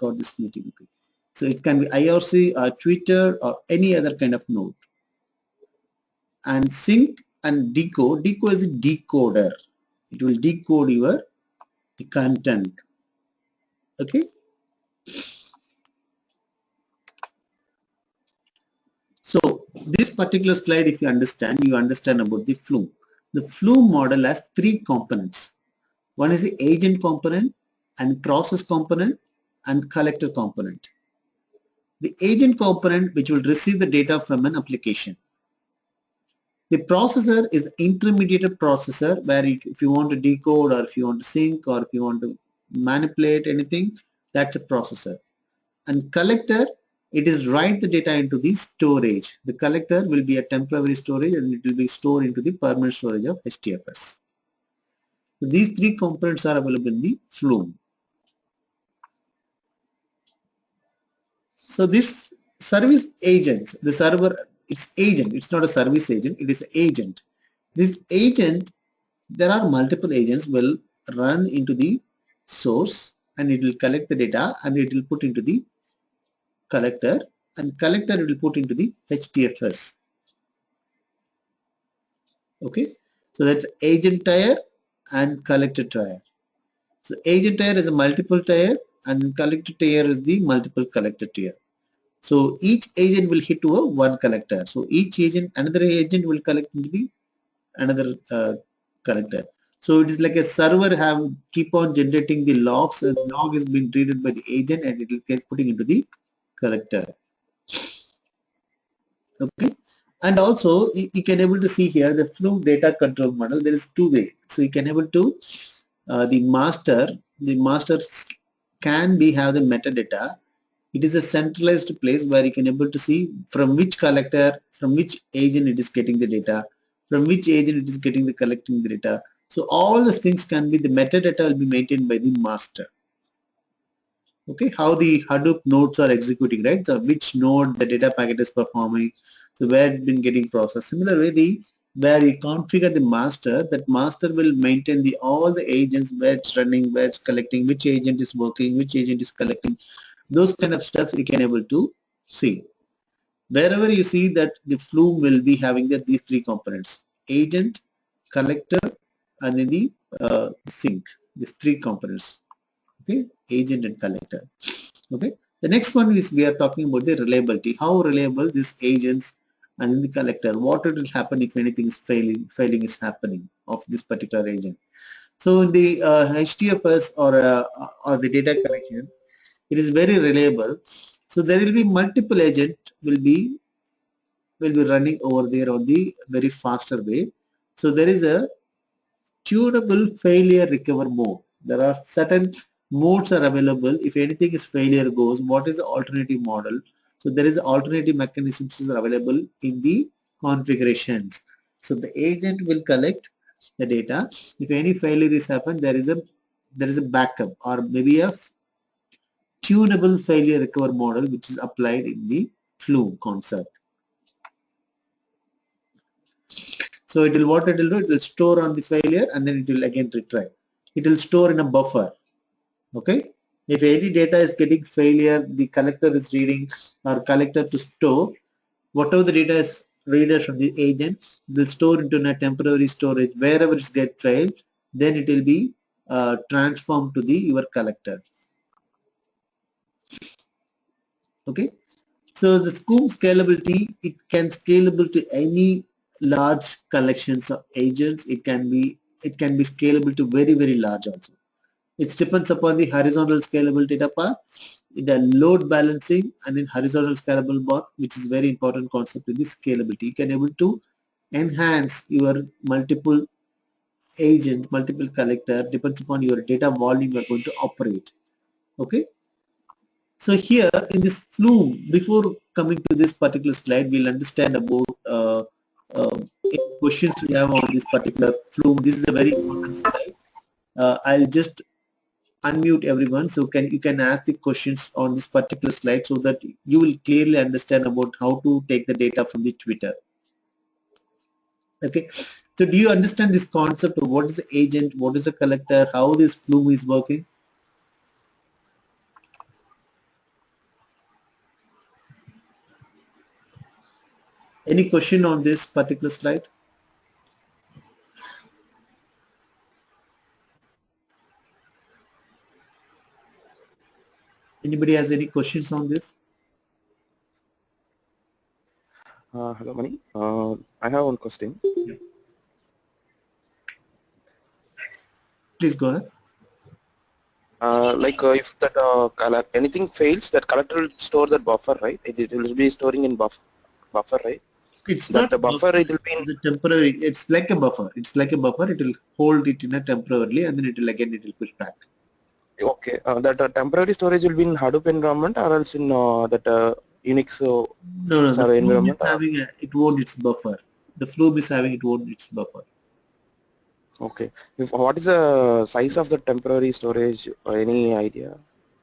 record this new TCP. So it can be IRC or Twitter or any other kind of node. And sync and decode. Decode is a decoder. It will decode the content. Okay. So this particular slide, if you understand about the Flume. The Flume model has three components. One is the agent component and process component and collector component. The agent component, which will receive the data from an application. The processor is the intermediate processor where if you want to decode or if you want to sync or if you want to manipulate anything, that's a processor. And collector, it is write the data into the storage. The collector will be a temporary storage and it will be stored into the permanent storage of HDFS. So these three components are available in the Flume. So this service agents, the server, it's agent, it's not a service agent, it is agent. This agent, there are multiple agents will run into the source and it will collect the data and it will put into the collector and collector it will put into the HDFS. Okay, so that's agent tier and collector tier. So agent tier is a multiple tier and collector tier is the multiple collector tier. So each agent will hit to a one collector. So each agent, another agent will collect into the another collector. So it is like a server keep on generating the logs and log is being treated by the agent and it will get putting into the collector. Okay. And also you can able to see here the Flume data control model. There is two ways. So you can able to the master can be have the metadata. It is a centralized place where you can able to see from which collector, from which agent it is getting the data, from which agent it is getting the collecting the data. So all these things can be the metadata will be maintained by the master. Okay, how the Hadoop nodes are executing, right? So which node the data packet is performing, so where it's been getting processed. Similarly, where you configure the master, that master will maintain all the agents, where it's running, where it's collecting, which agent is working, which agent is collecting. Those kind of stuff you can able to see. Wherever you see that the Flume will be having these three components: agent, collector, and then the sync. These three components. Okay, agent and collector. Okay. The next one is we are talking about the reliability. How reliable these agents and then the collector. What will happen if anything is failing is happening of this particular agent. So in the HDFS or the data collection, it is very reliable. So there will be multiple agents will be running over there on the very faster way. So there is a tunable failure recover mode. There are certain modes are available. If anything is failure goes, what is the alternative model? So there is alternative mechanisms are available in the configurations. So the agent will collect the data. If any failure is happened, there is a backup or maybe a tunable failure recover model which is applied in the Flume concept. So it will what it will do, it will store on the failure and then it will again retry. It will store in a buffer. Okay. If any data is getting failure, the collector is reading or collector to store whatever the data is read from the agent will store into a temporary storage wherever it gets failed, then it will be transformed to the your collector. Okay. So the Flume scalability, it can scalable to any large collections of agents. It can be scalable to very, very large also. It depends upon the horizontal scalable data path, the load balancing, and then horizontal scalable path, which is very important concept in the scalability. You can able to enhance your multiple agents, multiple collector, depends upon your data volume you are going to operate. Okay. So here in this Flume, before coming to this particular slide, we'll understand about questions we have on this particular Flume. This is a very important slide. I'll just unmute everyone, so you can ask the questions on this particular slide so that you will clearly understand about how to take the data from the Twitter. Okay. So do you understand this concept of what is the agent, what is the collector, how this Flume is working? Any question on this particular slide? Anybody has any questions on this? Hello, Mani. I have one question. Yeah. Please go ahead. If that anything fails, that collector will store that buffer, right? It will be storing in buffer, right? It's That not a the buffer buffer. it will be in, It's a temporary. It's like a buffer. It's like a buffer. It will hold it in a temporarily, and then it will again it will push back. okay. That temporary storage will be in Hadoop environment or else in that Unix No. The server Flume is environment. having it won't its buffer. The Flume is having it won't its buffer. Okay. What is the size of the temporary storage? Any idea?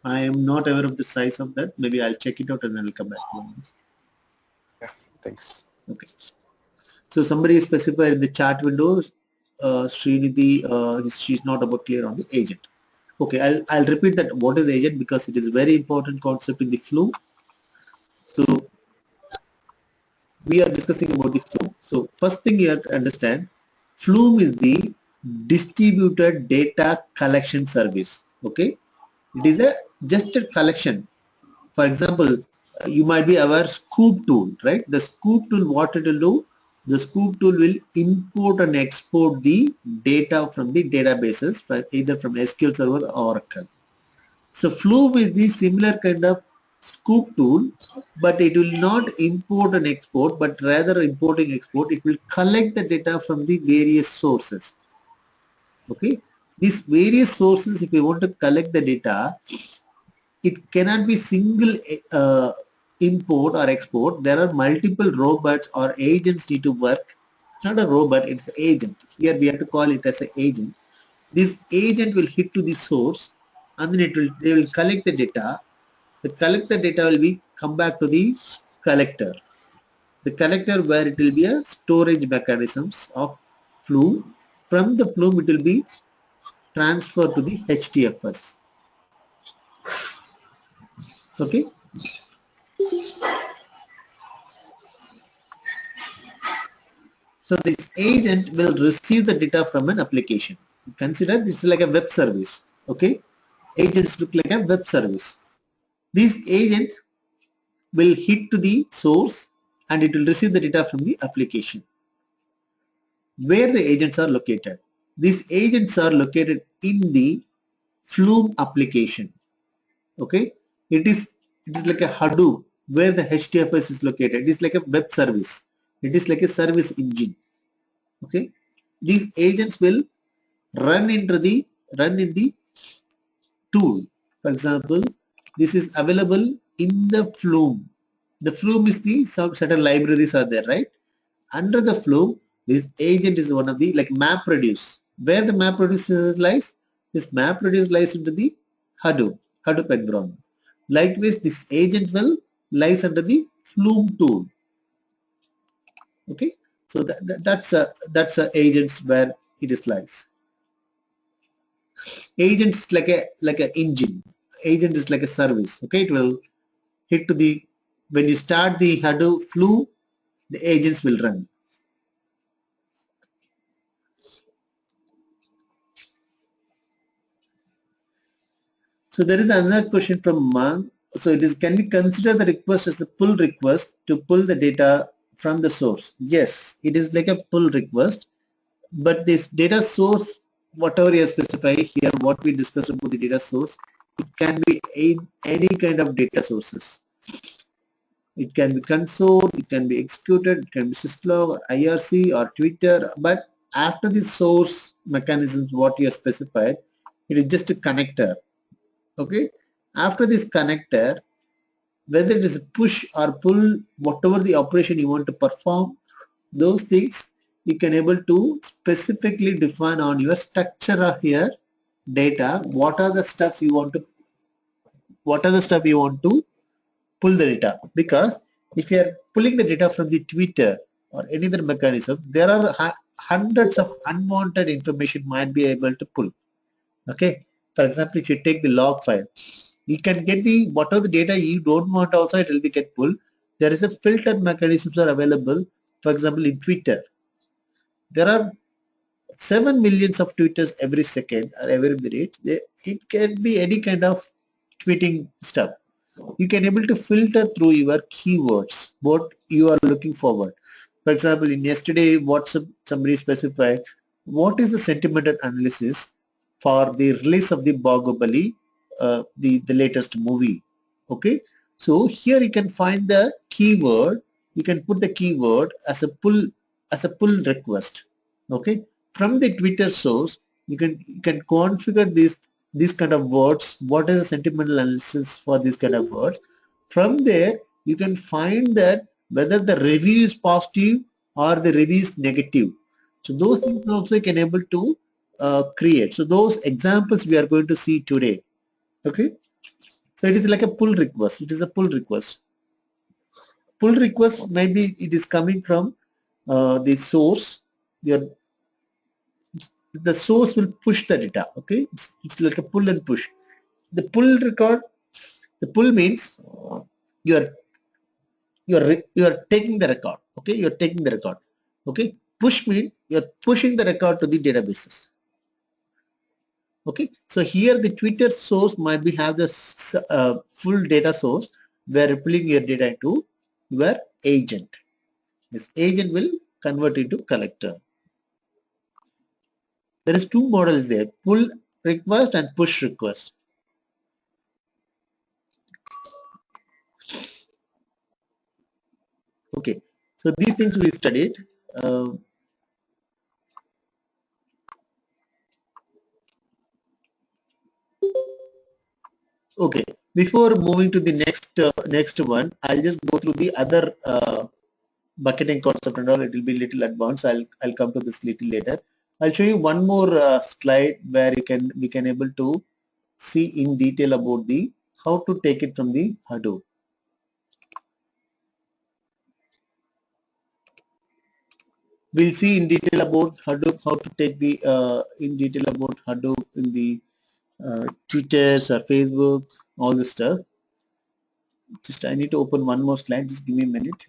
I am not aware of the size of that. Maybe I'll check it out and then I'll come back to you on this. Yeah. Thanks. Okay. So somebody specified in the chat window, Srinidhi, she's not about clear on the agent. Okay, I'll repeat that. What is agent? Because it is a very important concept in the Flume. So we are discussing about the Flume. So first thing you have to understand, Flume is the distributed data collection service. Okay, it is a just a collection. For example, you might be aware Scoop tool, right? The Scoop tool, what it will do? The Scoop tool will import and export the data from the databases, either from SQL Server or Oracle. So Flume is the similar kind of Scoop tool, but it will not import and export, but rather importing export, it will collect the data from the various sources. Okay, these various sources, if you want to collect the data, it cannot be single import or export. There are multiple robots or agents need to work. It's not a robot, it's an agent. Here we have to call it as an agent. This agent will hit to the source and then they will collect the data. The collected data will be come back to the collector. The collector where it will be a storage mechanisms of Flume. From the Flume it will be transferred to the HDFS. Okay. So this agent will receive the data from an application. Consider this is like a web service. Okay. Agents look like a web service. This agent will hit to the source and it will receive the data from the application. Where the agents are located. These agents are located in the Flume application. Okay. It is like a Hadoop where the HDFS is located. It is like a web service. It is like a service engine. Okay. These agents will run in the tool. For example, this is available in the Flume. The Flume is the certain libraries are there, right? Under the Flume, this agent is one of the like MapReduce. Where the MapReduce lies, this MapReduce lies into the Hadoop environment. Likewise, this agent will lies under the Flume tool. Okay, so that's a agents where it is lies. Agents like a engine. Agent is like a service. Okay, it will hit to the when you start the Hadoop Flume, the agents will run. So there is another question from Mang. So it is, can we consider the request as a pull request to pull the data from the source? Yes, it is like a pull request, but this data source, whatever you specify here, what we discussed about the data source, it can be any kind of data sources. It can be console, it can be executed, it can be syslog or IRC or Twitter, but after the source mechanisms, what you have specified, it is just a connector. Okay, after this connector, whether it is a push or pull, whatever the operation you want to perform, those things you can able to specifically define on your structure of your data. What are the stuff you want to pull the data? Because if you are pulling the data from the Twitter or any other mechanism, there are hundreds of unwanted information might be able to pull. Okay, for example, if you take the log file, you can get the whatever the data you don't want also, it will be get pulled. There is a filter mechanisms are available. For example, in Twitter, there are 7 millions of tweeters every second or every minute. It can be any kind of tweeting stuff. You can able to filter through your keywords what you are looking forward. For example, in yesterday WhatsApp, somebody specified what is the sentimental analysis for the release of the Bahubali, the latest movie. Okay, so here you can find the keyword. You can put the keyword as a pull request. Okay, from the Twitter source, you can configure these kind of words. What is the sentimental analysis for these kind of words? From there, you can find that whether the review is positive or the review is negative. So those things also you can able to create. So those examples we are going to see today. Okay. So it is like a pull request. It is a pull request. Pull request, maybe it is coming from the source. Your the source will push the data. Okay, it's like a pull and push. The pull record. The pull means you are you are taking the record. Okay, you are taking the record. Okay, push means you are pushing the record to the databases. Okay, so here the Twitter source might be have the full data source where you're pulling your data into your agent. This agent will convert into collector. There is two models there: pull request and push request. Okay, so these things we studied. Uh, okay, before moving to the next one, I'll just go through the other bucketing concept and all. It will be little advanced. I'll come to this little later. I'll show you one more slide where we can able to see in detail about the how to take it from the Hadoop. We'll see in detail about Hadoop, how to take the in detail about Hadoop in the Twitters or Facebook, all this stuff. Just I need to open one more slide. Just give me a minute.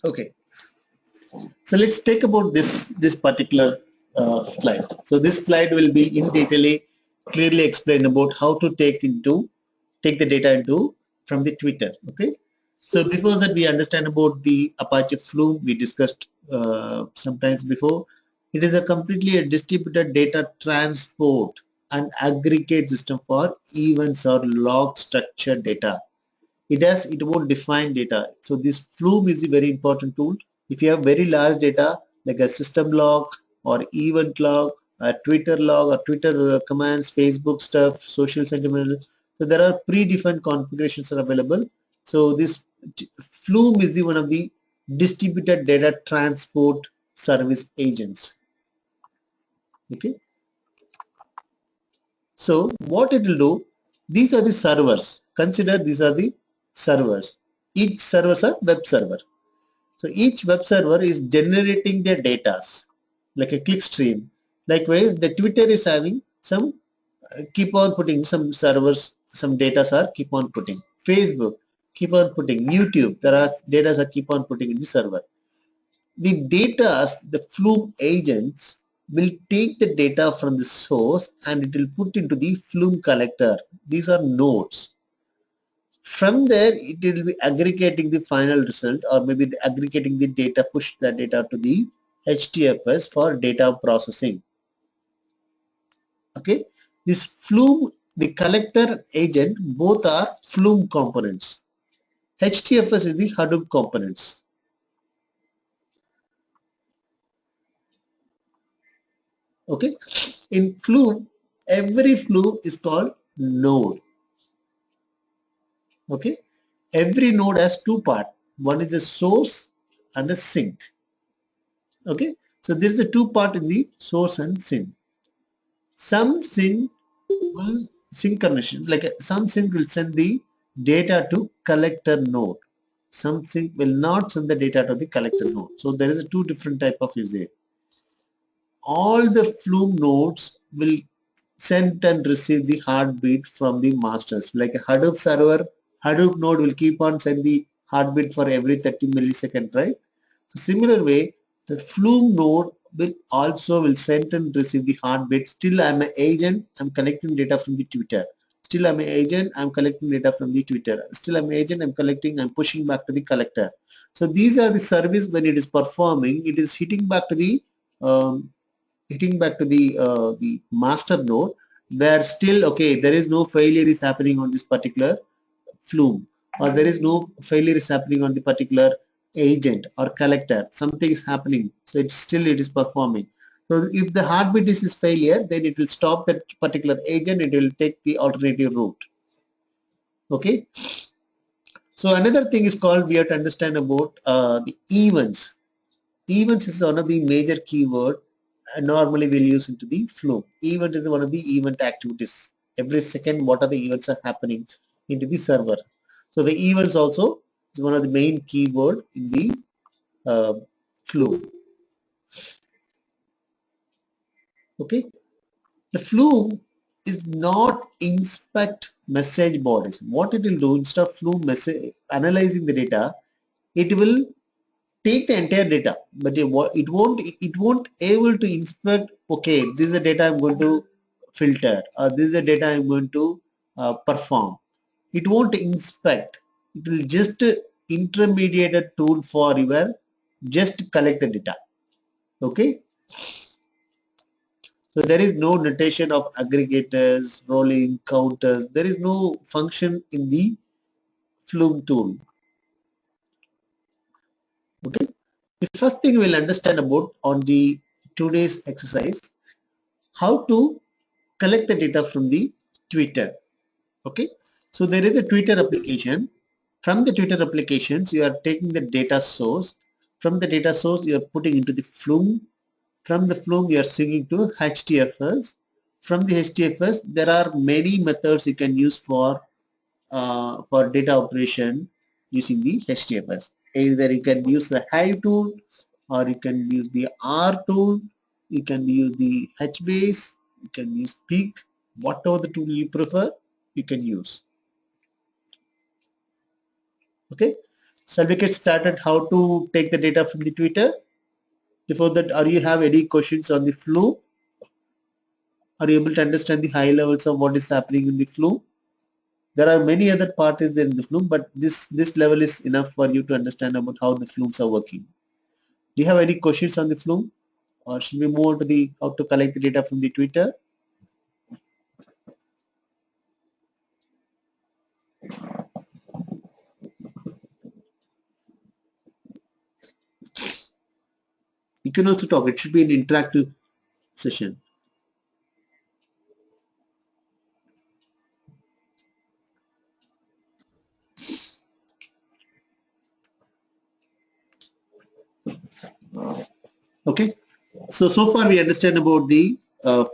Okay. So let's take about this particular slide. So this slide will be in detail clearly explain about how to take the data into from the Twitter. Okay. So before that, we understand about the Apache Flume. We discussed sometimes before. It is a completely a distributed data transport and aggregate system for events or log structured data. It won't define data. So this Flume is a very important tool. If you have very large data like a system log or event log, a Twitter log or Twitter commands, Facebook stuff, social sentimental. So there are predefined configurations are available. So this Flume is the one of the distributed data transport service agents. Okay. So what it will do, these are the servers. Consider these are the servers. Each server is a web server. So each web server is generating their data like a clickstream. Likewise, the Twitter is having some keep on putting some servers, some data are keep on putting. Facebook keep on putting. YouTube, there are data are keep on putting in the server. The data, the Flume agents will take the data from the source and it will put into the Flume collector. These are nodes. From there, it will be aggregating the final result or maybe aggregating the data, push the data to the HDFS for data processing. Okay, this Flume, the collector agent, both are Flume components. HDFS is the Hadoop components. Okay, in Flume, every Flume is called node. Okay, every node has two parts. One is a source and a sink. Okay, so there is a two part in the source and sink. Some sync will synchronization, like some sync will send the data to collector node. Some sync will not send the data to the collector node. So there is a two different type of usage. All the Flume nodes will send and receive the heartbeat from the masters. Like a Hadoop server, Hadoop node will keep on send the heartbeat for every 30 milliseconds, right? So similar way, the Flume node will send and receive the heartbeat. Still, I'm an agent. I'm collecting data from the Twitter. Still, I'm an agent. I'm collecting data from the Twitter. Still, I'm an agent. I'm collecting. I'm pushing back to the collector. So these are the service when it is performing. It is um, hitting back to the master node, where still okay, there is no failure is happening on this particular Flume, or there is no failure is happening on the particular agent or collector. Something is happening, so it's still it is performing. So if the heartbeat is failure, then it will stop that particular agent. It will take the alternative route. Okay. So another thing is called, we have to understand about the events. Events is one of the major keyword and normally we'll use into the flow. Event is one of the event activities. Every second, what are the events are happening into the server. So the events also is one of the main keyword in the uh, flow. Okay, the flow is not inspect message bodies. What it will do, instead of flow message analyzing the data, it will take the entire data, but it won't able to inspect. Okay, this is the data I'm going to filter, or this is the data I'm going to perform. It won't inspect. It will just intermediate tool for your just collect the data. Okay, so there is no notation of aggregators, rolling counters. There is no function in the Flume tool. Okay, the first thing we'll understand about on the today's exercise, how to collect the data from the Twitter. Okay, so there is a Twitter application. From the Twitter applications, you are taking the data source. From the data source, you are putting into the Flume. From the Flume, you are syncing to HDFS. From the HDFS, there are many methods you can use for data operation using the HDFS. Either you can use the Hive tool, or you can use the R tool, you can use the HBase, you can use Peak, whatever the tool you prefer, you can use. Okay, so we get started how to take the data from the Twitter. Before that, are you have any questions on the flow? Are you able to understand the high levels of what is happening in the flow? There are many other parties there in the Flume, but this level is enough for you to understand about how the Flumes are working. Do you have any questions on the Flume, or should we move on to the how to collect the data from the Twitter? You can also talk. It should be an interactive session. Okay. So far we understand about the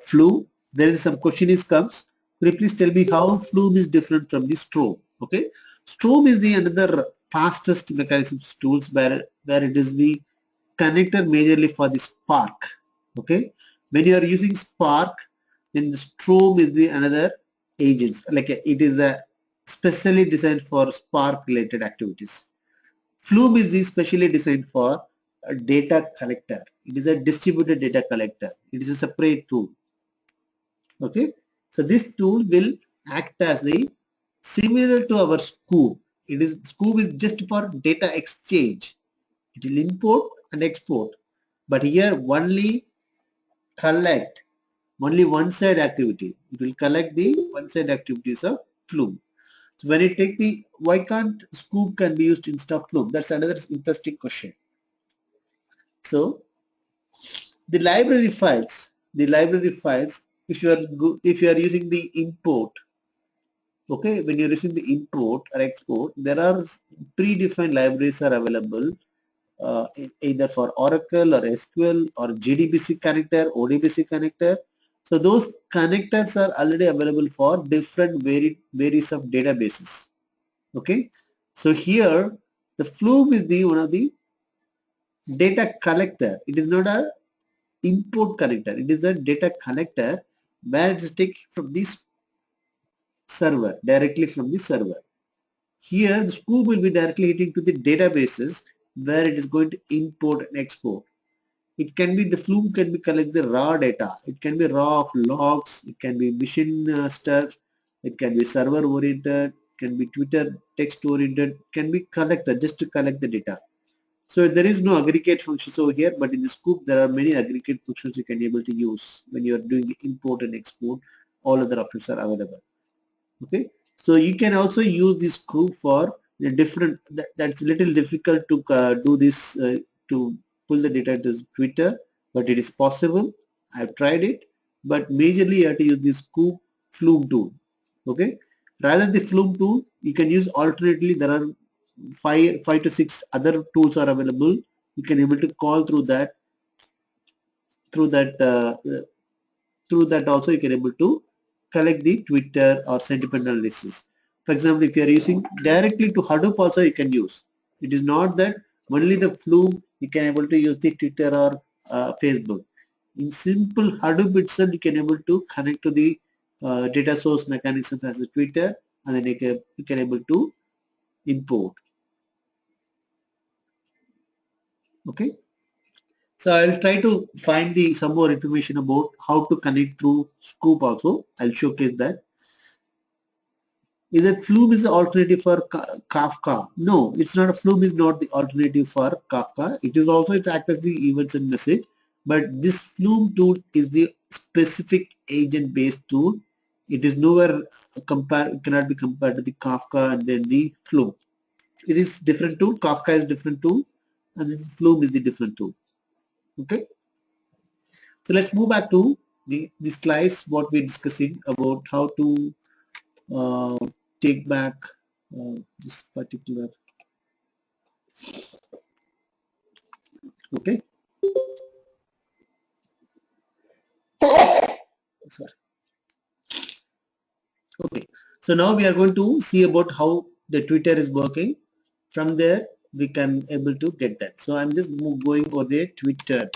Flume. There is some question is comes. Could you please tell me how Flume is different from the Storm? Okay. Storm is the another fastest mechanisms tools where it is the connector majorly for the Spark. Okay. When you are using Spark, then the Storm is the another agents. Like it is a specially designed for Spark related activities. Flume is specially designed for a data collector. It is a distributed data collector. It is a separate tool. Okay. So this tool will act as a similar to our Scoop. Scoop is just for data exchange. It will import and export. But here only collect only one side activity. It will collect the one side activities of Flume. So when you take the, why can't Scoop can be used instead of Flume? That's another interesting question. So the library files, if you are using the import, okay, when you're using the import or export, there are predefined libraries are available, either for Oracle or SQL or JDBC connector, ODBC connector. So those connectors are already available for different varies of databases. Okay. So here the Flume is the one of the data collector. It is not a import connector. It is a data collector where it is taken from this server, directly from the server. Here the scoop will be directly hitting to the databases where it is going to import and export. It can be the Flume can be collect the raw data. It can be raw of logs. It can be machine stuff. It can be server oriented. Can be Twitter text oriented. Can be collected just to collect the data. So there is no aggregate functions over here, but in the scoop there are many aggregate functions you can able to use when you are doing the import and export. All other options are available. Okay, so you can also use this group for a different that's a little difficult to do this to pull the data to Twitter, but it is possible. I've tried it, but majorly you have to use this scoop Flume tool. Okay, rather the Flume tool you can use alternately. There are five to six other tools are available. You can able to call through that through that through that also you can able to collect the Twitter or sentiment analysis. For example, if you are using directly to Hadoop also you can use. It is not that only the Flume you can able to use the Twitter or Facebook. In simple Hadoop itself you can able to connect to the data source mechanism as a Twitter, and then you can able to import. Okay. So I'll try to find the some more information about how to connect through Scoop also. I'll showcase that. Is that Flume is the alternative for Kafka? No, it's not. A Flume is not the alternative for Kafka. It is also it acts as the events and message, but this Flume tool is the specific agent-based tool. It is nowhere cannot be compared to the Kafka and then the Flume. It is different tool. Kafka is different tool, and the Flume is the different tool. Okay. So let's move back to the slides. What we're discussing about how to uh, take back this particular. Okay. Sorry. Okay. So now we are going to see about how the Twitter is working. From there we can able to get that. So I'm just going for the Twitter.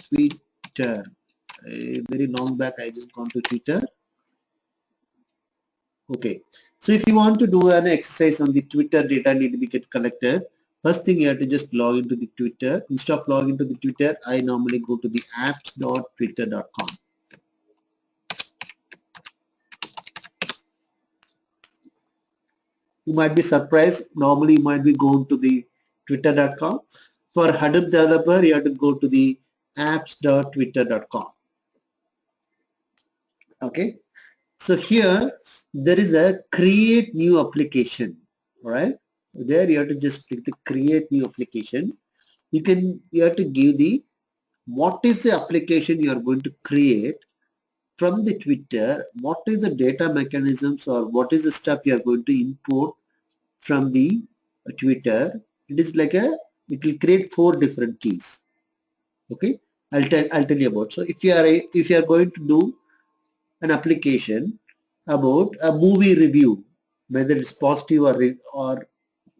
Very long back I just gone to Twitter. Okay. So if you want to do an exercise on the Twitter data need to be get collected, first thing you have to just log into the Twitter. Instead of logging into the Twitter, I normally go to the apps.twitter.com. You might be surprised. Normally you might be going to the twitter.com. For Hadoop developer, you have to go to the apps.twitter.com. Okay. So here there is a create new application. All right. There you have to just click the create new application. You have to give the what is the application you are going to create from the Twitter, what is the data mechanisms or what is the stuff you are going to import from the Twitter. It is like it will create 4 different keys. Okay, I'll tell you about. So if you are going to do an application about a movie review, whether it's positive or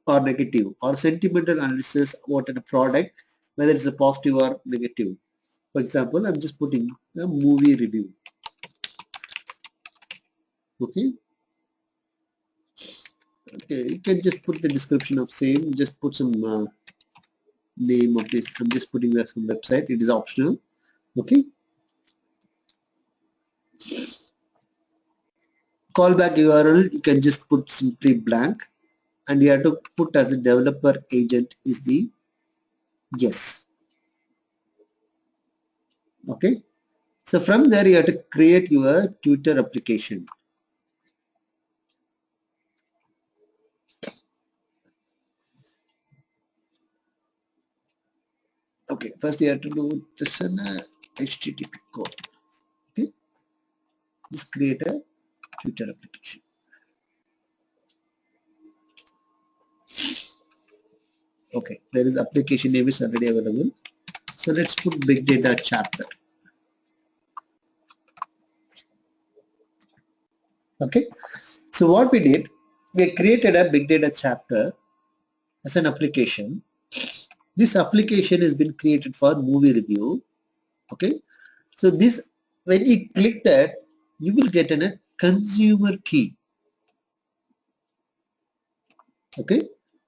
negative, or sentimental analysis about a product, whether it's a positive or negative. For example, I'm just putting a movie review. Okay. Okay, you can just put the description of same. Just put some name of this. I'm just putting that some website. It is optional. Okay. Callback URL. You can just put simply blank, and you have to put as a developer agent is the yes. Okay. So from there you have to create your Twitter application. Okay. First you have to do this in HTTP code. Okay. Just create a Twitter application. Okay. There is application name is already available. So let's put Big Data chapter. Okay. So what we did, we created a big data chapter as an application. This application has been created for movie review. Okay. So this, when you click that, you will get a consumer key. Okay.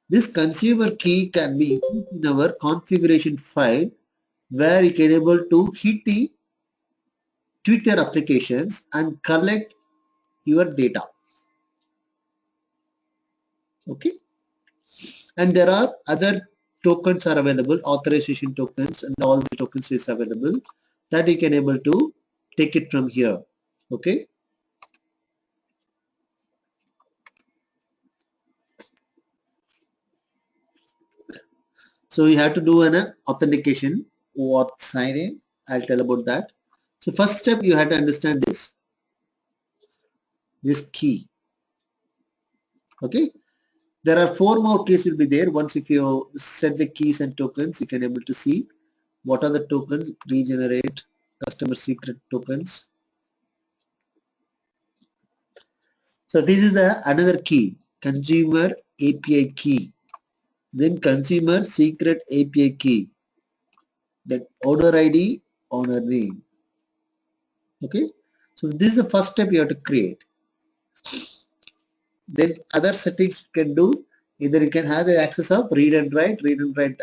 This consumer key can be used in our configuration file where you can able to hit the Twitter applications and collect your data. Okay. And there are other tokens are available, authorization tokens, and all the tokens is available that you can able to take it from here. Okay. So you have to do an authentication or sign in. I'll tell about that. So first step, you have to understand this key. Okay. There are 4 more keys will be there. Once if you set the keys and tokens, you can able to see what are the tokens, regenerate, customer secret tokens. So this is another key, consumer API key, then consumer secret API key, then owner ID, owner name. Okay. So this is the first step you have to create. Then other settings you can do, either you can have the access of read and write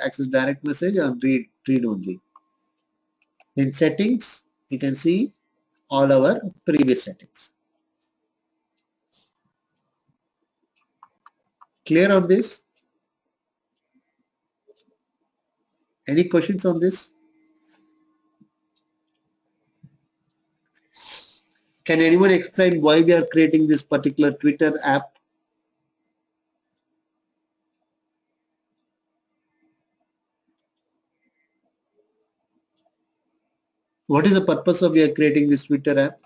access direct message, or read only. In settings, you can see all our previous settings. Clear on this? Any questions on this? Can anyone explain why we are creating this particular Twitter app? What is the purpose of we are creating this Twitter app?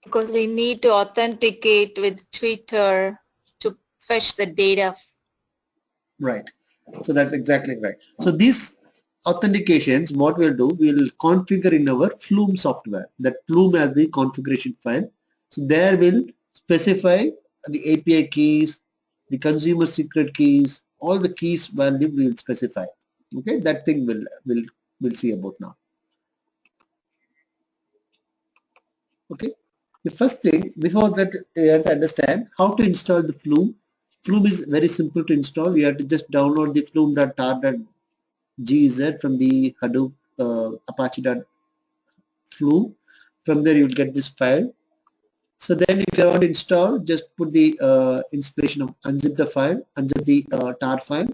Because we need to authenticate with Twitter to fetch the data. Right. So that's exactly right. So these authentications, what we'll do, we'll configure in our Flume software. That Flume has the configuration file. So there we'll specify the API keys, the consumer secret keys, all the keys value we'll specify. Okay, that thing we'll see about now. Okay. The first thing, before that, you have to understand how to install the Flume. Flume is very simple to install. You have to just download the flume.tar.gz from the Hadoop Apache.flume. From there, you'll get this file. So then, if you want to install, just put the installation of unzip the file, unzip the tar file.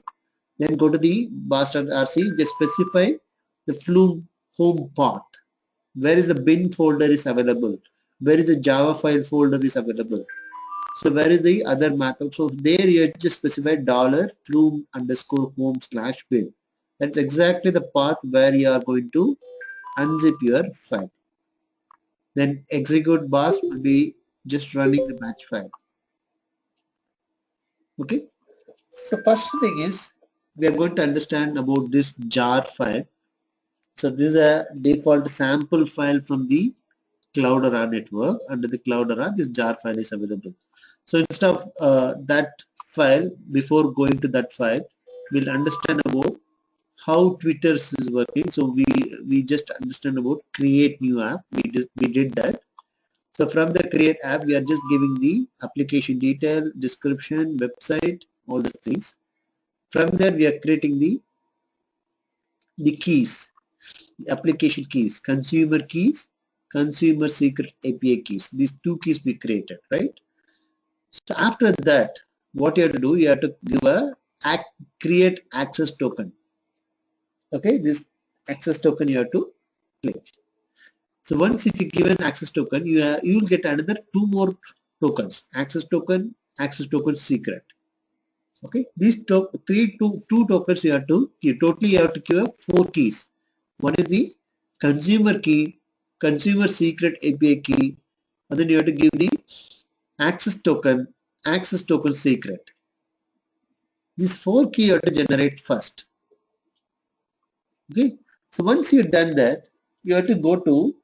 Then go to the bars.rc. Just specify the Flume home path. Where is the bin folder is available? Where is the Java file folder is available? So where is the other method? So there you just specify $flume_home/bin. That's exactly the path where you are going to unzip your file. Then execute bars will be just running the batch file. Okay. So first thing is we are going to understand about this jar file. So this is a default sample file from the Cloudera network. Under the Cloudera, this jar file is available. So instead of that file, before going to that file, we'll understand about how Twitter is working. So we just understand about create new app. We did that. So from the create app, we are just giving the application detail, description, website, all these things. From there, we are creating the keys, the application keys, consumer secret API keys. These 2 keys we created, right? So after that, what you have to do, you have to give a create access token. Okay, this access token you have to click. So once if you give an access token, you will get another 2 more tokens, access token secret. Okay, these two tokens you have to give. Totally you have to give 4 keys. One is the consumer key, consumer secret API key, and then you have to give the access token secret. These 4 key you have to generate first. Okay, so once you've done that, you have to go to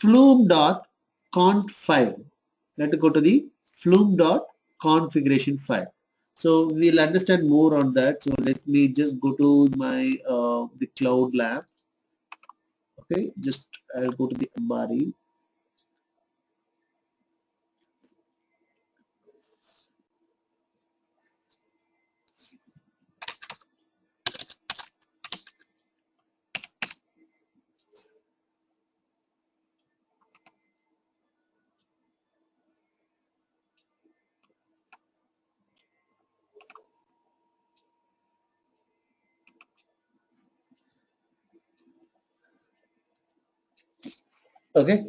flume.conf file. You have to go to the flume.configuration file. So we'll understand more on that. So let me just go to my the cloud lab. Okay, just I'll go to the Ambari. Okay,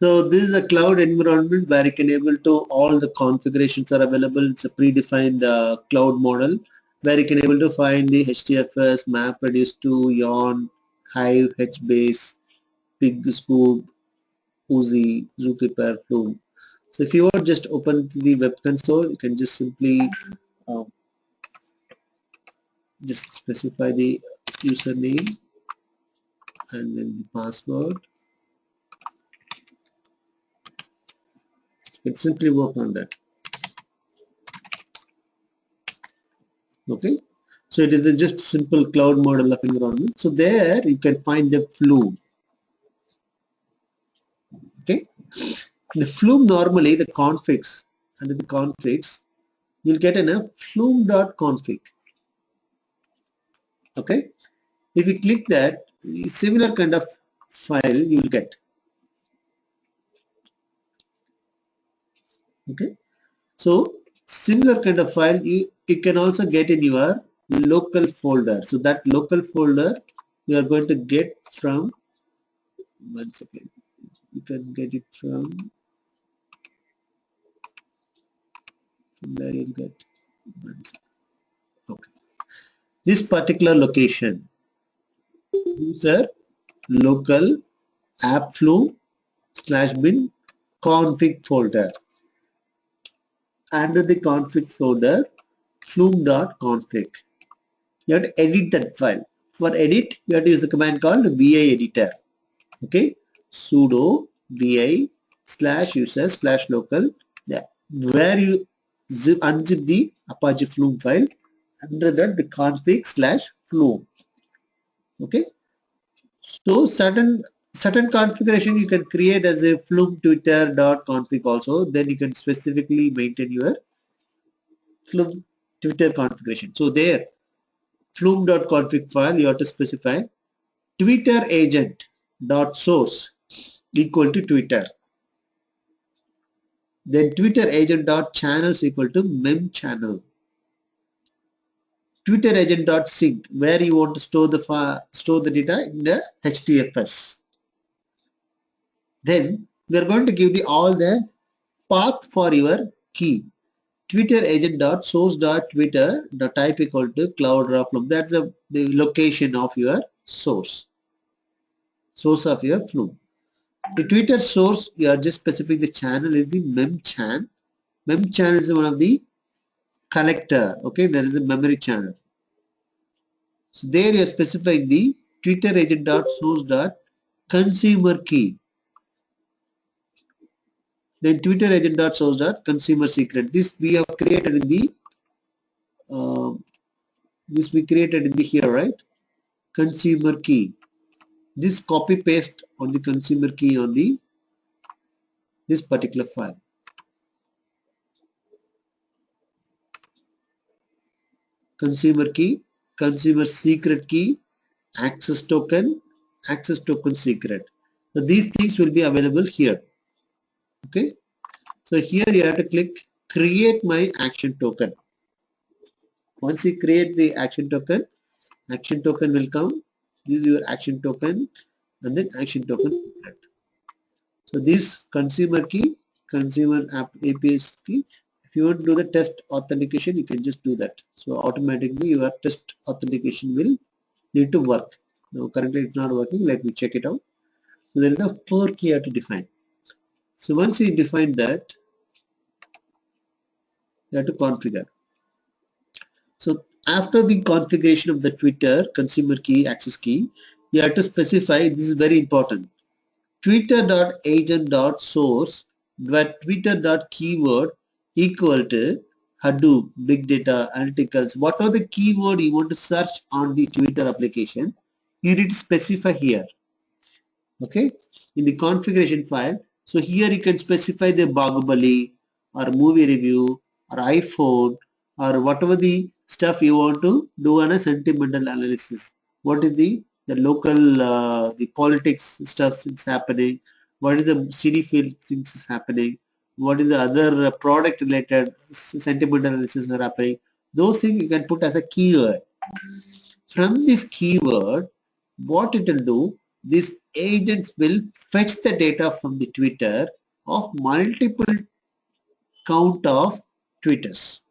so this is a cloud environment where you can able to all the configurations are available. It's a predefined cloud model where you can able to find the HDFS, MapReduce2, Yarn, Hive, HBase, Big Scoop, Uzi, Zookeeper, Flume. So if you want just open the web console, you can just simply just specify the username and then the password. You can simply work on that. Okay, so it is a just simple cloud model of environment. So there you can find the Flume. Okay, the Flume normally the configs under the configs you'll get in a flume.config. Okay, if you click that, similar kind of file you will get. Okay, so similar kind of file you can also get in your local folder. So that local folder you are going to get from, one second, you can get it from where you get, one second. Okay, this particular location, user local app flume /bin config folder. Under the config folder, flume.config. You have to edit that file. For edit, you have to use the command called vi editor. Okay, sudo vi /user/local. Yeah, where you unzip the Apache Flume file. Under that, the config/flume. Okay, so certain configuration you can create as a flume twitter.config also. Then you can specifically maintain your Flume Twitter configuration. So there, flume.config file you have to specify Twitter agent dot source equal to Twitter. Then Twitter agent dot channels equal to mem channel. Twitter agent dot sync where you want to store the data in the HDFS. Then we are going to give all the path for your key. Twitter agent dot source dot Twitter dot type equal to cloud raw flume. That's the location of your source of your flume. The Twitter source you are just specifying the channel is the memchan. Memchan is one of the collector. Okay, there is a memory channel. So there you are specifying the Twitter agent dot source dot consumer key. Then Twitter agent dot source dot consumer secret. This we have created in the here, right? Consumer key. This copy paste on the consumer key on the this particular file. Consumer key, consumer secret key, access token secret. So these things will be available here. Okay. So here you have to click create my action token. Once you create the action token will come. This is your action token and then action token. So this consumer key, consumer app APS key, if you want to do the test authentication, you can just do that. So automatically your test authentication will need to work. Now currently it's not working. Let me check it out. So there is a 4 key you have to define. So once you define that, you have to configure. So after the configuration of the Twitter consumer key, access key, you have to specify, this is very important. Twitter.agent.source Twitter.keyword equal to Hadoop, Big Data, Analyticals. What are the keyword you want to search on the Twitter application? You need to specify here. Okay, in the configuration file. So here you can specify the Bahubali or movie review or iPhone or whatever the stuff you want to do on a sentimental analysis. What is the local the politics stuff is happening? What is the city field things is happening? What is the other product related sentimental analysis are happening? Those things you can put as a keyword. From this keyword, what it will do, these agents will fetch the data from the Twitter of multiple count of Twitters.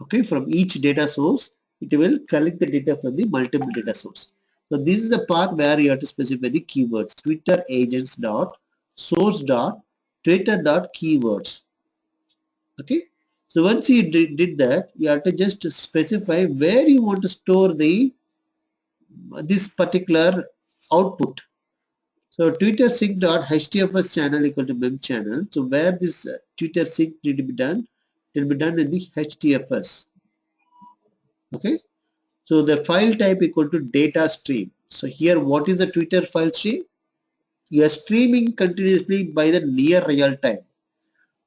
Okay, from each data source, it will collect the data from the multiple data source. So this is the part where you have to specify the keywords. Twitter agents dot source dot Twitter dot keywords. Okay. So once you did that, you have to just specify where you want to store the this particular output. So Twitter sync.htfs channel equal to mem channel. So where this Twitter sync need to be done, it will be done in the HTFS. Okay. So the file type equal to data stream. So here what is the Twitter file stream? You are streaming continuously by the near real time.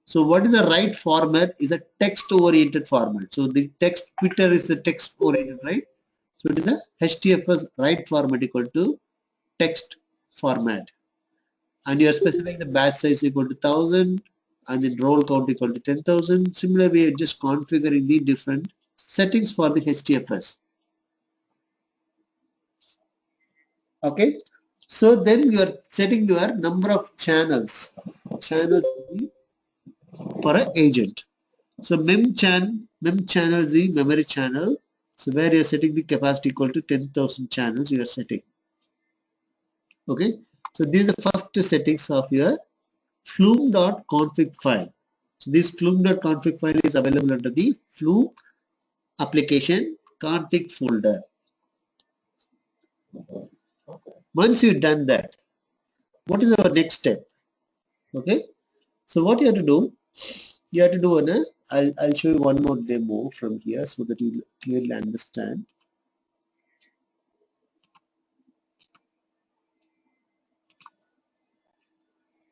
So what is the right format is a text oriented format. So the text Twitter is the text oriented, right? So it is a HTFS right format equal to text format. And you are specifying the batch size equal to 1000 and the roll count equal to 10,000. Similarly, we are just configuring the different settings for the HTFS. Okay. So then you are setting your number of channels for an agent. So mem channel is the memory channel. So where you are setting the capacity equal to 10,000 channels you are setting. Okay. So these are the first settings of your flume.config file. So this flume.config file is available under the Flume application config folder. Once you've done that, what is our next step? Okay. So what you have to do, you have to do I'll show you one more demo from here so that you clearly understand.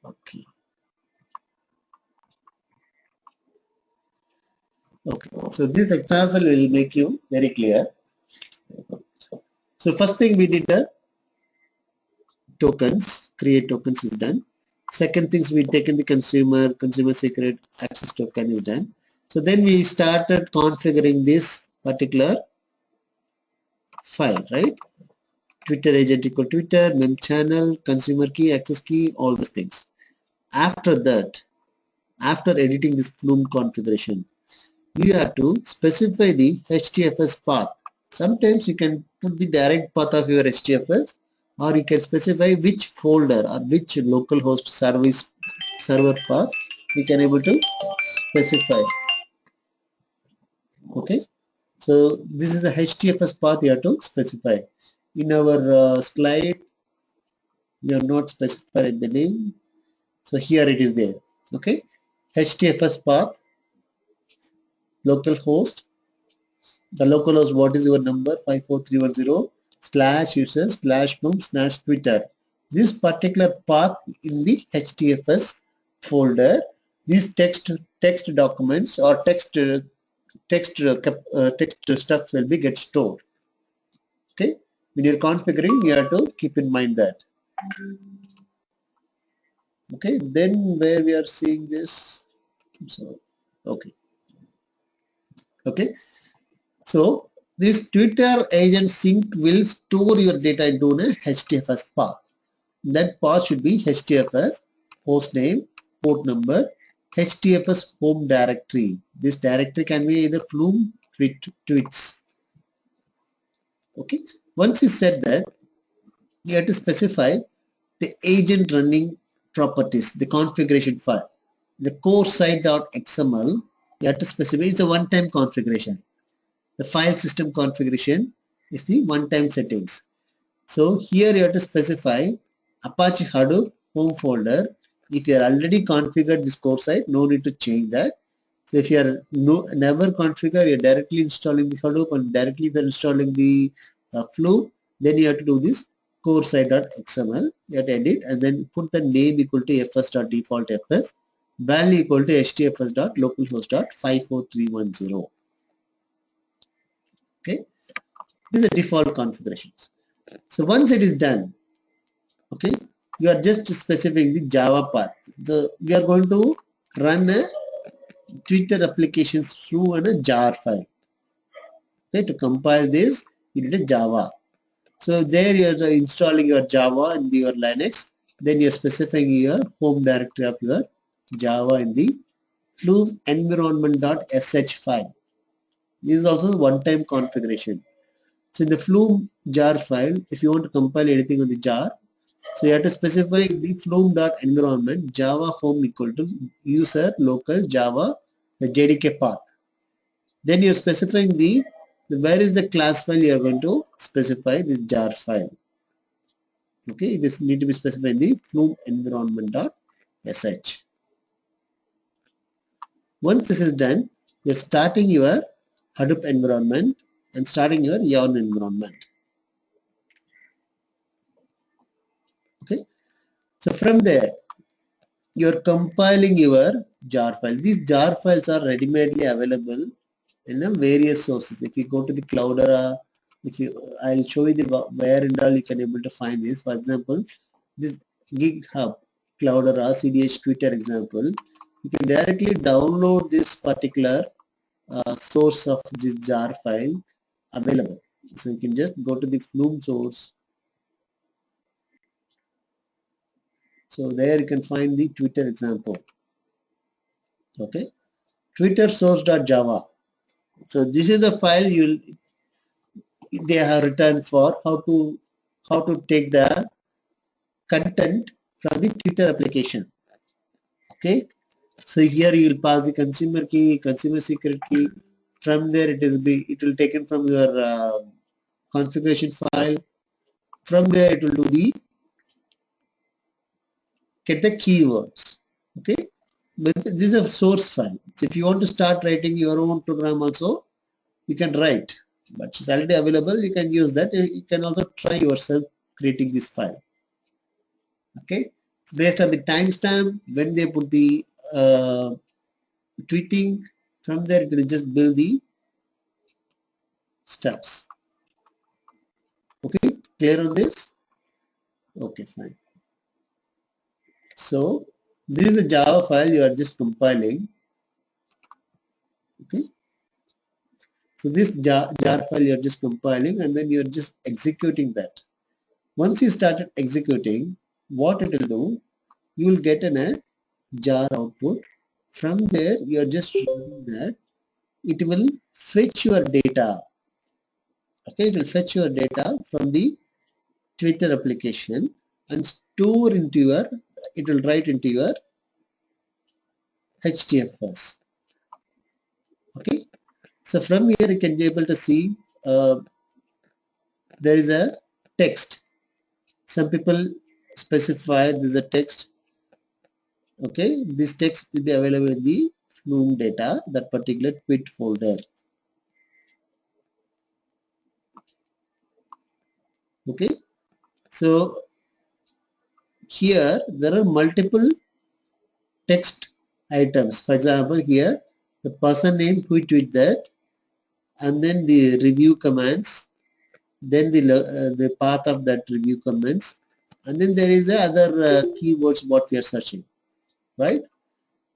Okay. Okay. So this example will make you very clear. So first thing we did the tokens, create tokens is done. Second things we taken the consumer secret access token is done. So then we started configuring this particular file, right? Twitter agent equal Twitter, mem channel, consumer key, access key, all those things. After that, after editing this Flume configuration, you have to specify the HTFS path. Sometimes you can put the direct path of your HTFS, or you can specify which folder or which localhost service server path you can able to specify. Okay, so this is the HTFS path you have to specify. In our slide, we have not specified, I believe. So here it is there. Okay, HTFS path, localhost. The localhost, what is your number? 54310 / user / home / Twitter. This particular path in the HTFS folder, these text documents or text stuff will be get stored. Okay, when you're configuring, you have to keep in mind that. Okay, then where we are seeing this. So, okay. Okay. So this Twitter agent sync will store your data into a HTFS path. That path should be HTFS hostname, port number, HTFS home directory. This directory can be either Flume tweets. Okay. Once you set that, you have to specify the agent running properties, the configuration file. The core site.xml, you have to specify it's a one-time configuration. The file system configuration is the one-time settings. So here you have to specify Apache Hadoop home folder. If you are already configured this core site, no need to change that. So if you are never configure, you're directly installing the Hadoop and directly if you're installing the Flume, then you have to do this core site.xml. You have to edit and then put the name equal to fs.defaultfs, value equal to htfs.localhost.54310. Okay, this is the default configurations. So once it is done, okay, you are just specifying the Java path. So we are going to run a Twitter applications through a jar file. Okay, to compile this, you need a Java. So there you are installing your Java in your Linux. Then you are specifying your home directory of your Java in the Flume environment.sh file. This is also one-time configuration. So in the Flume jar file, if you want to compile anything on the jar, so you have to specify the flume.environment Java home equal to user local Java the JDK path. Then you're specifying the where is the class file you are going to specify this jar file. Okay, this need to be specified in the flume environment.sh. Once this is done, you're starting your Hadoop environment and starting your Yarn environment. Okay, so from there you're compiling your jar file. These jar files are ready-madely available in various sources. If you go to the Cloudera, I'll show you where and all you can able to find this. For example, this GitHub Cloudera CDH Twitter example, you can directly download this particular source of this jar file available. So you can just go to the Flume source. So there you can find the Twitter example. Okay, Twitter source.java. So this is the file they have written for how to take the content from the Twitter application. Okay, so here you will pass the consumer key, consumer secret key. From there it will taken from your configuration file. From there it will do the get the keywords. Okay, but this is a source file. So if you want to start writing your own program also, you can write, but it's already available. You can use that. You can also try yourself creating this file. Okay, it's based on the timestamp when they put the tweeting. From there it will just build the steps. Okay, clear on this? Okay, fine. So this is a Java file you are just compiling. Okay, so this jar file you are just compiling and then you are just executing that. Once you started executing, what it will do, you will get a jar output. From there you are just showing that it will fetch your data. Okay, it will fetch your data from the Twitter application and store into your, it will write into your HTFS. Okay, so from here you can be able to see there is a text. Some people specify this is a text. Okay, this text will be available in the Flume data, that particular tweet folder. Okay, so here there are multiple text items. For example, here the person name who tweet that, and then the review commands, then the path of that review comments, and then there is other keywords what we are searching, right?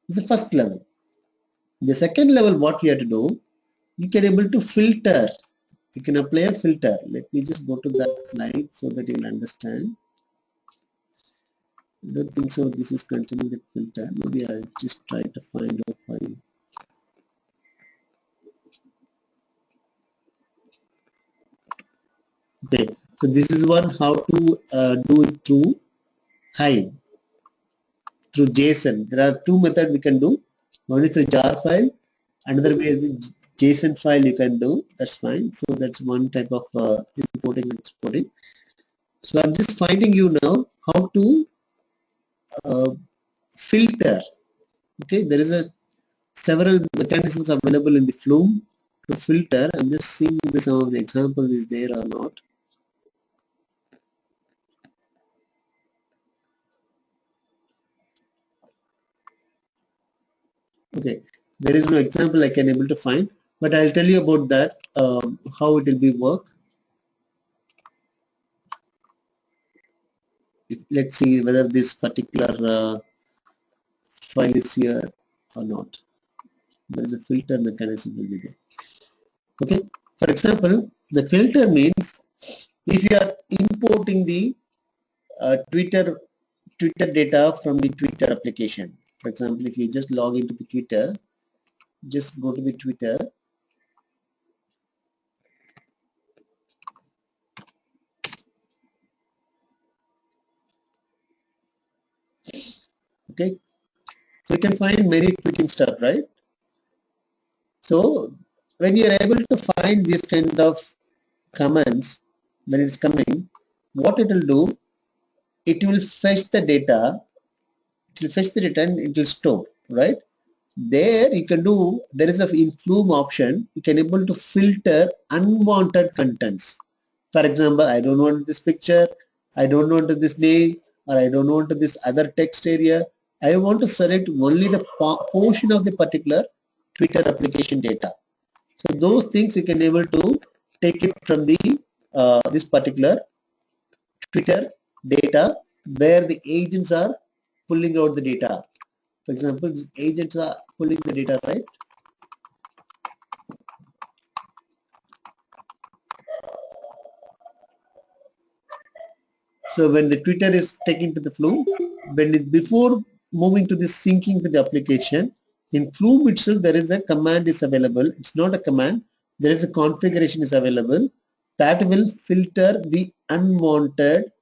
This is the first level. The second level, what we have to do, you can able to filter. You can apply a filter. Let me just go to that slide so that you will understand. I don't think so. This is continuing the filter. Maybe I'll just try to find out for you. Okay, so this is one how to do it through Hive, through JSON. There are two methods we can do. One is through jar file. Another way is the JSON file you can do. That's fine. So that's one type of importing and exporting. So I'm just finding you now how to filter. Okay, there is a several mechanisms available in the Flume to filter. I'm just seeing if some of the example is there or not. Okay, there is no example I can able to find, but I'll tell you about that, how it will be work. Let's see whether this particular file is here or not. There is a filter mechanism will be there. Okay, for example, the filter means if you are importing the Twitter data from the Twitter application. For example, if you just log into the Twitter, just go to the Twitter. Okay, so you can find many tweeting stuff, right? So when you are able to find this kind of comments when it's coming, what it will do, it will fetch the data, and it will store, right? There you can do, there is a in Flume option, you can able to filter unwanted contents. For example, I don't want this picture, I don't want this name, or I don't want this other text area. I want to select only the portion of the particular Twitter application data. So those things you can able to take it from the this particular Twitter data where the agents are pulling out the data. For example, these agents are pulling the data, right? So when the Twitter is taken to the Flume, when it's before moving to the syncing to the application, in Flume itself there is a command is available. It's not a command. There is a configuration is available that will filter the unwanted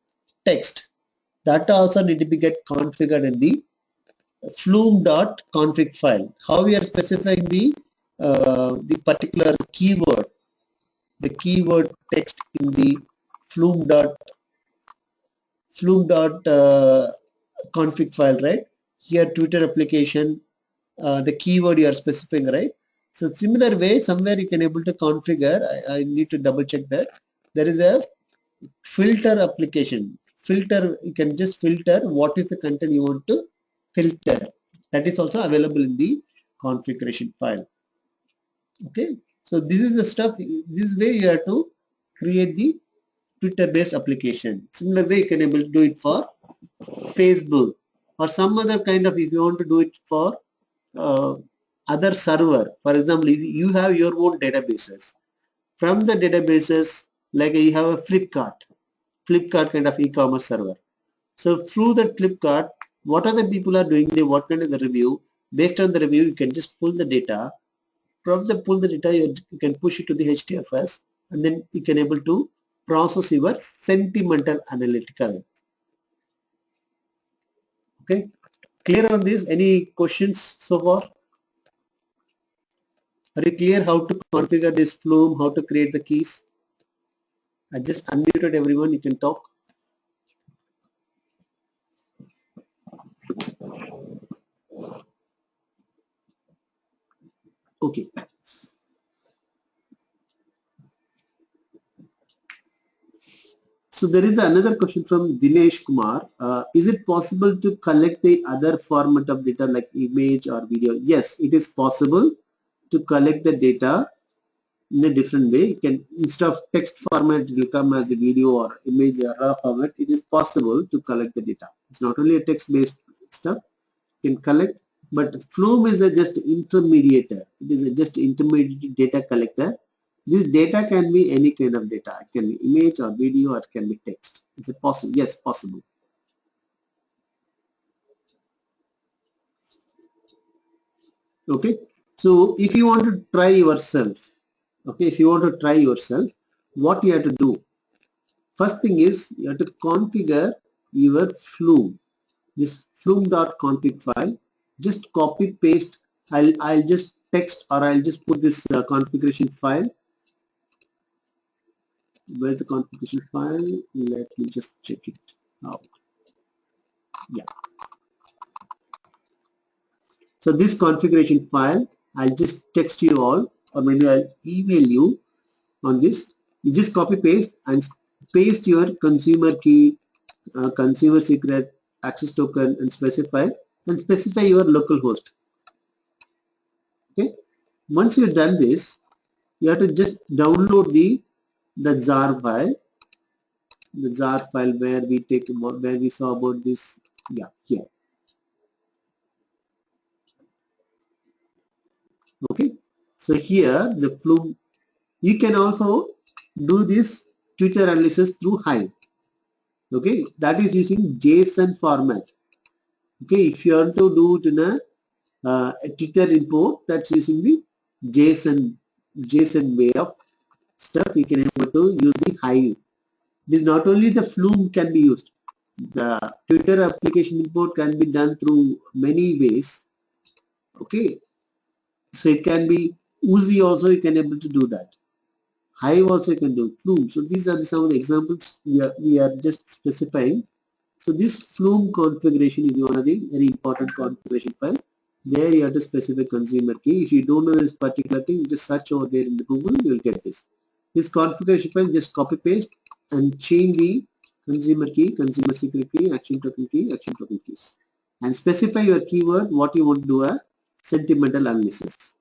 text. That also need to be get configured in the flume.config file. How we are specifying the particular keyword, the keyword text in the flume.config file, right? Here Twitter application, the keyword you are specifying, right? So similar way, somewhere you can able to configure. I need to double check that. There is a filter application. Filter, you can just filter what is the content you want to filter. That is also available in the configuration file. Okay, so this is the stuff. This way you have to create the Twitter-based application. Similar way you can able to do it for Facebook or some other kind of. If you want to do it for uh, other server, for example, if you have your own databases. From the databases, like you have a Flipkart kind of e-commerce server. So through the Flipkart, what other people are doing, they what kind of the review. Based on the review, you can just pull the data. From the pull the data, you can push it to the HDFS, and then you can able to process your sentimental analytical. Okay, clear on this? Any questions so far? Are you clear how to configure this Flume, how to create the keys? I just unmuted everyone, you can talk. Okay. So there is another question from Dinesh Kumar. Is it possible to collect the other format of data like image or video? Yes, it is possible to collect the data in a different way. You can, instead of text format, it will come as a video or image or raw format. It is possible to collect the data. It's not only a text-based stuff you can collect, but Flume is a just intermediator. It is a just intermediate data collector. This data can be any kind of data. It can be image or video or it can be text. Is it possible? Yes, possible. Okay. So if you want to try yourself, okay, if you want to try yourself, what you have to do? First thing is you have to configure your Flume. This flume.config file. Just copy paste. I'll just text or I'll just put this configuration file. Where's the configuration file? Let me just check it out. Yeah. So this configuration file, I'll just text you all, or maybe I'll email you on this. You just copy paste and paste your consumer key, consumer secret, access token, and specify your local host. Okay. Once you've done this, you have to just download the jar file, where we saw about this. Yeah, here. Okay. So here the Flume. You can also do this Twitter analysis through Hive. Okay, that is using JSON format. Okay, if you want to do it in a Twitter import, that's using the JSON way of stuff. You can able to use the Hive. This not only the Flume can be used. The Twitter application import can be done through many ways. Okay, so it can be Uzi also. You can able to do that. Hive also you can do Flume. So these are some of the examples we are just specifying. So this Flume configuration is one of the very important configuration file. There you have to specify consumer key. If you don't know this particular thing, just search over there in the Google, you will get this. This configuration file, just copy paste and change the consumer key, consumer secret key, action token keys, and specify your keyword, what you want to do a sentimental analysis.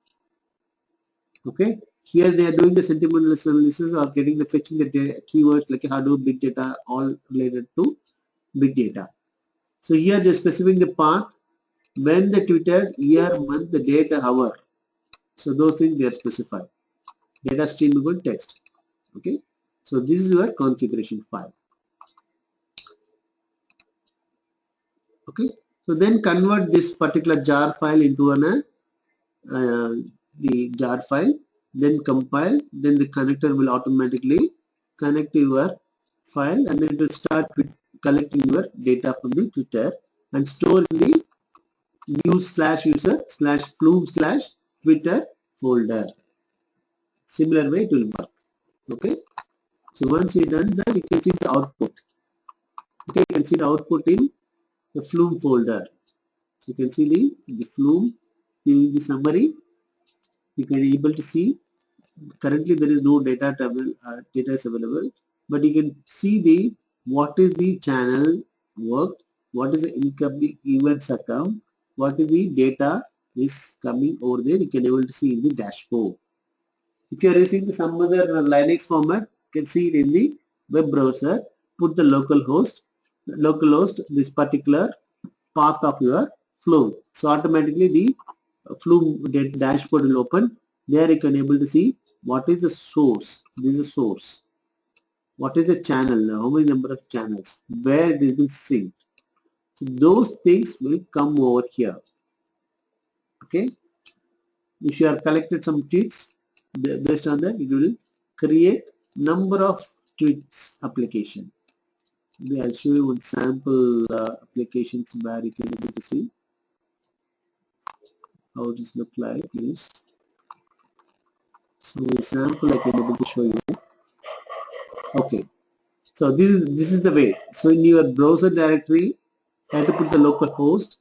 Okay, here they are doing the sentimental analysis or getting the fetching the keywords like Hadoop, big data, all related to big data. So here they are specifying the path, when the tweeted, year, month, the date, hour. So those things they are specified. Data streamable text. Okay. So this is your configuration file. Okay. So then convert this particular jar file into the jar file. Then compile. Then the connector will automatically connect to your file, and then it will start with collecting your data from the Twitter and store in the /user/flume/Twitter folder. Similar way it will work. Okay. So once you done that, you can see the output. Okay, you can see the output in the Flume folder. So you can see the Flume in the summary. You can be able to see currently there is no data is available, but you can see what is the channel worked, what is the incoming events account, what is the data is coming over there. You can able to see in the dashboard. If you are using some other Linux format, you can see it in the web browser. Put the localhost this particular path of your Flume. So automatically the Flume dashboard will open. There you can able to see what is the source. This is the source. What is the channel? How many number of channels? Where it has been synced. So those things will come over here. Okay. If you have collected some tweets, based on that, it will create number of tweets application. Maybe I'll show you one sample applications where you can able to see how this look like. Please. So sample I can able to show you. Okay. So this is the way. So in your browser directory, you have to put the local host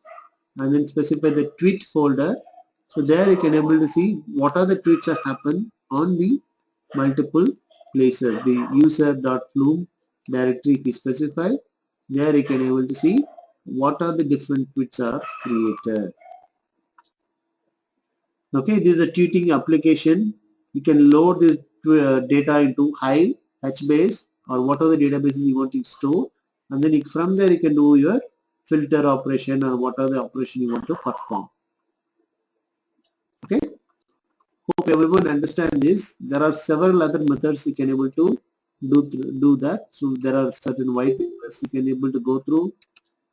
and then specify the tweet folder. So there you can able to see what are the tweets that happen on the multiple places. The user.flume directory, if you specify, there you can able to see what are the different tweets are created. Okay, this is a tweeting application. You can load this data into Hive, HBase, or what are the databases you want to store, and then from there you can do your filter operation or what are the operation you want to perform. Okay, hope everyone understand this. There are several other methods you can able to do that. So there are certain white papers you can able to go through.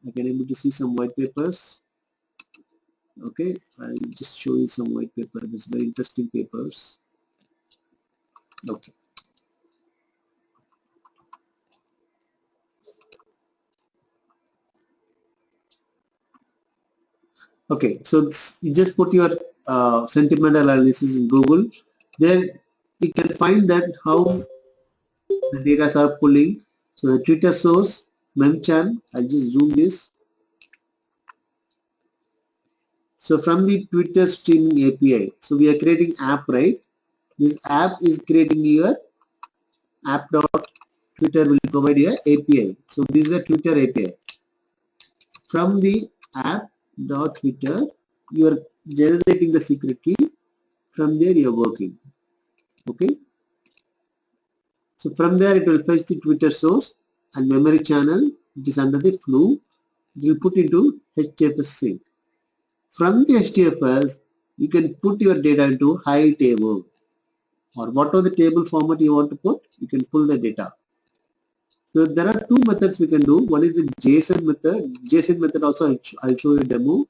I can able to see some white papers. Okay, I'll just show you some white paper. It's very interesting papers. Okay. Okay, so you just put your sentimental analysis in Google. Then you can find that how the data are pulling. So the Twitter source, memchan, I'll just zoom this. So from the Twitter streaming API, so we are creating app, right? This app is creating your app.twitter will provide your API. So this is a Twitter API. From the app.twitter, you are generating the secret key. From there you are working. Okay. So from there it will fetch the Twitter source and memory channel. It is under the Flume. It will put into HDFS sync. From the HDFS, you can put your data into high table or whatever the table format you want to put, you can pull the data. So there are two methods we can do. One is the JSON method. JSON method also I'll show you a demo.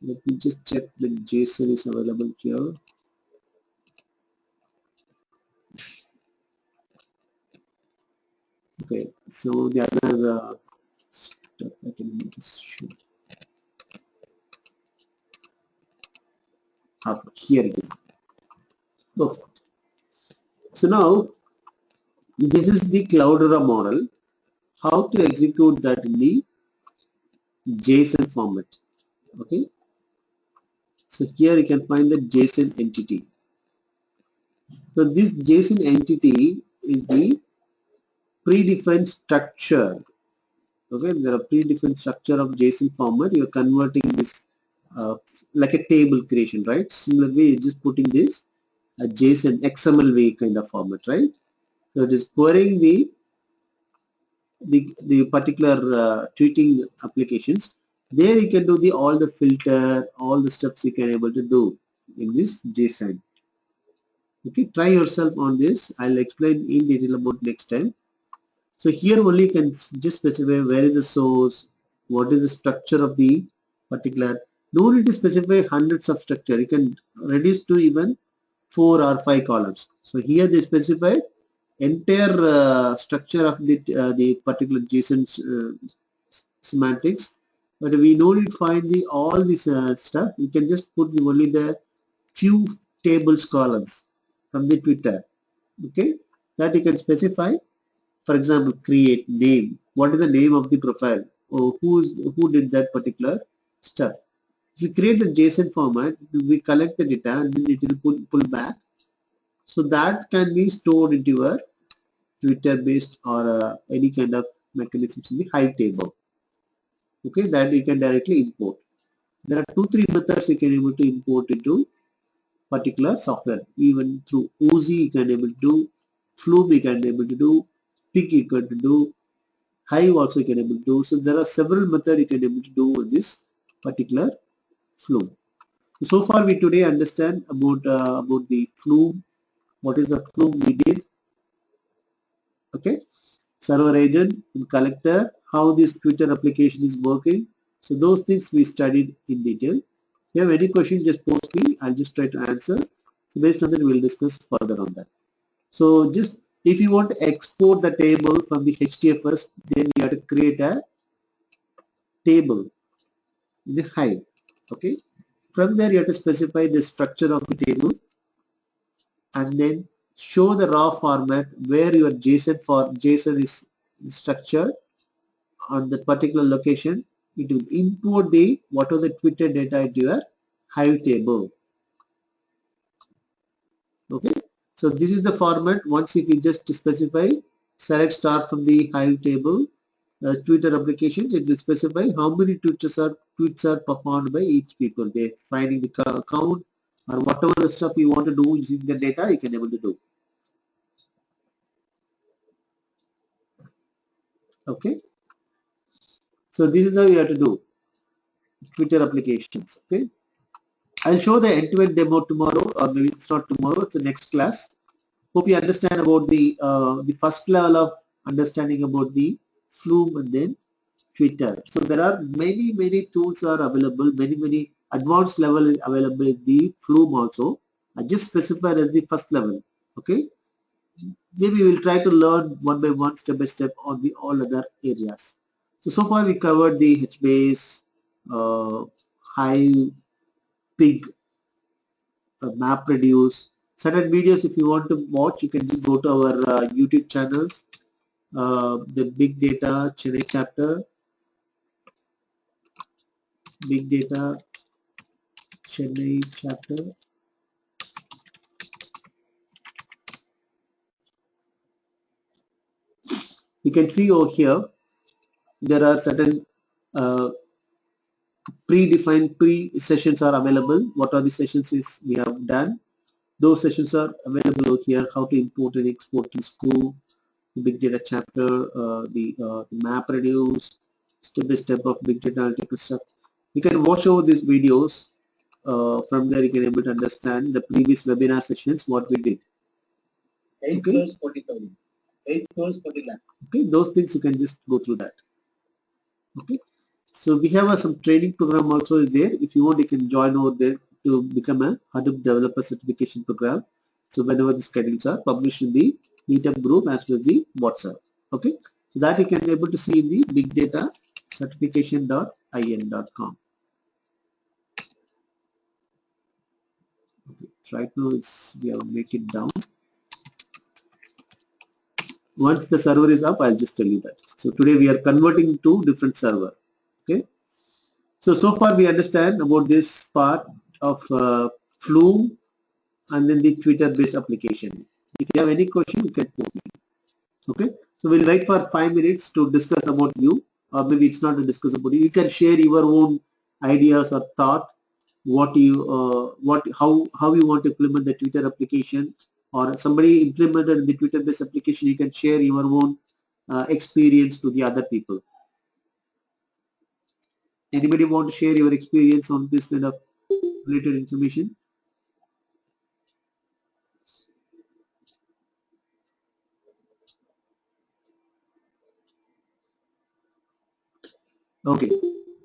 Let me just check the JSON is available here. Okay, so the other stuff I can just show. Here it is. Perfect. So now this is the Cloudera model. How to execute that in the JSON format. Okay. So here you can find the JSON entity. So this JSON entity is the predefined structure. Okay, there are predefined structure of JSON format. You are converting this like a table creation, right? Similarly, you're just putting this a JSON XML kind of format, right? So it is querying the particular tweeting applications. There you can do all the filter, all the steps you can able to do in this JSON. Okay, try yourself on this. I'll explain in detail about next time. So here only you can just specify where is the source, what is the structure of the particular. No need to specify hundreds of structure. You can reduce to even 4 or 5 columns. So here they specify entire structure of the particular JSON semantics. But we no need to find all this stuff. You can just put only the few tables columns from the Twitter. Okay, that you can specify. For example, create name. What is the name of the profile? Or who did that particular stuff? If we create the JSON format, we collect the data and then it will pull back. So that can be stored into your Twitter based or any kind of mechanisms in the Hive table. Okay, that you can directly import. There are 2-3 methods you can able to import into particular software. Even through Oozy you can able to do, Flume you can able to do, Pig you can do, Hive also you can able to do. So there are several methods you can able to do with this particular Flume. So far we today understand about the Flume. What is the Flume we did? Okay, server agent and collector, how this Twitter application is working. So those things we studied in detail. If you have any question, just post me. I'll just try to answer. So based on that, we'll discuss further on that. So just if you want to export the table from the HDFS, then you have to create a table in the Hive. Okay. From there, you have to specify the structure of the table and then show the raw format where your JSON is structured on that particular location. It will import the whatever the Twitter data into your Hive table. Okay, so this is the format. Once if you just specify select star from the Hive table, Twitter applications, it will specify how many tweets are performed by each people. They're finding the count or whatever the stuff you want to do using the data, you can able to do. Okay, so this is how you have to do Twitter applications. Okay, I'll show the end-to-end demo tomorrow, or maybe it's not tomorrow, it's the next class. Hope you understand about the first level of understanding about the Flume and then Twitter. So there are many tools are available, many advanced level available in the Flume also. I just specified as the first level. Okay, maybe we'll try to learn one by one, step by step on the all other areas. So far we covered the HBase, Hive, Pig, MapReduce. Certain videos if you want to watch, you can just go to our YouTube channels, the Bigdata Chennai chapter, Big Data Chennai chapter. You can see over here there are certain predefined pre-sessions are available. What are the sessions is we have done. Those sessions are available over here. How to import and export in school, Big Data chapter, the map reduce, step by step of Big Data analytical stuff. You can watch over these videos. From there, you can able to understand the previous webinar sessions what we did. 8 crores 40,000. 8 crores 40 lakh. Okay, those things you can just go through that. Okay, so we have some training program also there. If you want, you can join over there to become a Hadoop developer certification program. So whenever the schedules are published in the meetup group as well as the WhatsApp. Okay, so that you can able to see in the bigdatacertification.in.com. Okay, so right now it's we have make it down. Once the server is up, I'll just tell you that. So today we are converting to different server. Okay. So far we understand about this part of Flume and then the Twitter based application. If you have any question, you can put me. Okay. So we'll wait for 5 minutes to discuss about you, or maybe it's not to discuss about you. You can share your own ideas or thought, what you how you want to implement the Twitter application, or somebody implemented the Twitter based application. You can share your own experience to the other people. Anybody want to share your experience on this kind of related information? Okay.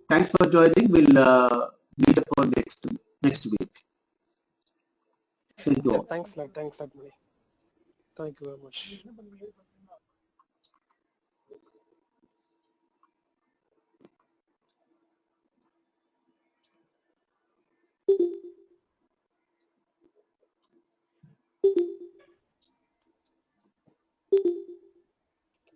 Thanks for joining. We'll meet up on next week. Thank you all. Thanks a lot. Thanks a lot, Mani. Thank you very much.